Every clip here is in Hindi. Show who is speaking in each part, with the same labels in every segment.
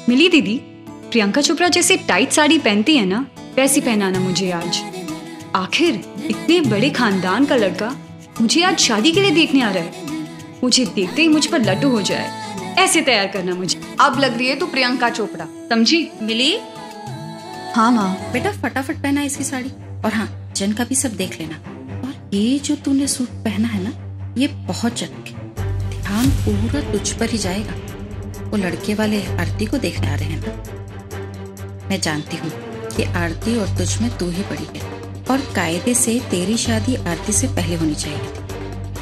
Speaker 1: मिली दीदी, प्रियंका चोपड़ा जैसे टाइट साड़ी पहनती है ना, वैसी पहनाना मुझे आज। आखिर इतने बड़े खानदान का लड़का मुझे आज शादी के लिए देखने आ रहा है। मुझे देखते ही मुझ पर लड्डू हो जाए, ऐसे तैयार करना मुझे।
Speaker 2: अब लग रही है तू प्रियंका चोपड़ा, समझी?
Speaker 3: मिली?
Speaker 2: हाँ माँ।
Speaker 3: बेटा फटाफट पहना इसकी साड़ी, और हाँ जन का भी सब देख लेना। और ये जो तूने सूट पहना है ना, ये बहुत चटके, ध्यान पूरा तुझ पर ही जाएगा। वो लड़के वाले आरती को देखने आ रहे हैं ना। मैं जानती हूँ कि आरती और तुझ में तू ही बड़ी है, और कायदे से तेरी शादी आरती से पहले होनी चाहिए।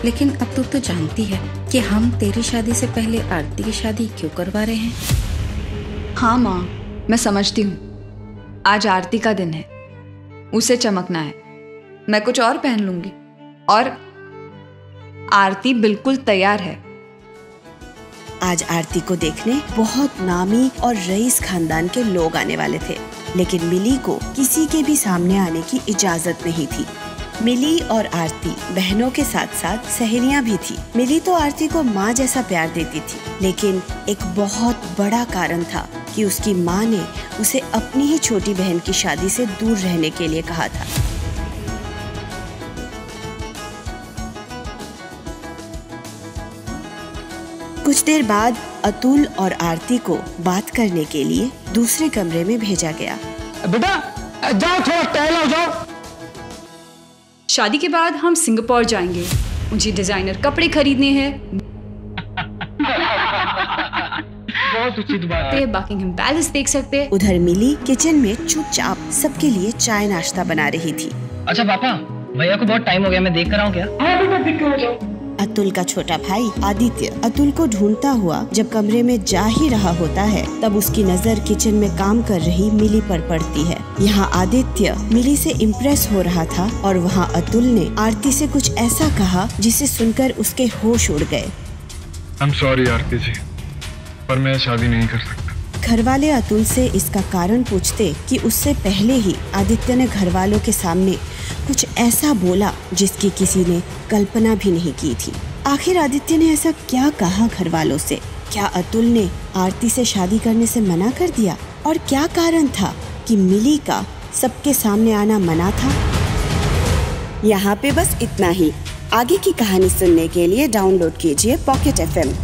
Speaker 3: लेकिन अब तू तो जानती है कि हम तेरी शादी से पहले आरती की शादी क्यों करवा रहे हैं।
Speaker 2: हाँ माँ, मैं समझती हूँ। आज आरती का दिन है, उसे चमकना है। मैं कुछ और पहन लूंगी, और आरती बिल्कुल तैयार है।
Speaker 4: आज आरती को देखने बहुत नामी और रईस खानदान के लोग आने वाले थे, लेकिन मिली को किसी के भी सामने आने की इजाजत नहीं थी। मिली और आरती बहनों के साथ साथ सहेलियां भी थी। मिली तो आरती को माँ जैसा प्यार देती थी, लेकिन एक बहुत बड़ा कारण था कि उसकी माँ ने उसे अपनी ही छोटी बहन की शादी से दूर रहने के लिए कहा था। कुछ देर बाद अतुल और आरती को बात करने के लिए दूसरे कमरे में भेजा गया।
Speaker 5: बेटा जाओ, थोड़ा टहलो जाओ।
Speaker 1: शादी के बाद हम सिंगापुर जाएंगे, मुझे डिजाइनर कपड़े खरीदने हैं।
Speaker 5: बहुत उचित बात है।
Speaker 1: बकिंगहम पैलेस देख सकते हैं।
Speaker 4: उधर मिली किचन में चुपचाप सबके लिए चाय नाश्ता बना रही थी।
Speaker 5: अच्छा पापा, भैया को बहुत टाइम हो गया, मैं देख कर आऊँ क्या? हाँ बेटा, देख कर जाओ।
Speaker 4: अतुल का छोटा भाई आदित्य अतुल को ढूंढता हुआ जब कमरे में जा ही रहा होता है, तब उसकी नजर किचन में काम कर रही मिली पर पड़ती है। यहाँ आदित्य मिली से इम्प्रेस हो रहा था, और वहाँ अतुल ने आरती से कुछ ऐसा कहा जिसे सुनकर उसके होश उड़ गए।
Speaker 6: I'm sorry आरती जी, पर मैं शादी नहीं कर सकता।
Speaker 4: घरवाले अतुल से इसका कारण पूछते कि उससे पहले ही आदित्य ने घरवालों के सामने कुछ ऐसा बोला जिसकी किसी ने कल्पना भी नहीं की थी। आखिर आदित्य ने ऐसा क्या कहा घरवालों से? क्या अतुल ने आरती से शादी करने से मना कर दिया? और क्या कारण था कि मिली का सबके सामने आना मना था? यहाँ पे बस इतना ही। आगे की कहानी सुनने के लिए डाउनलोड कीजिए पॉकेट FM।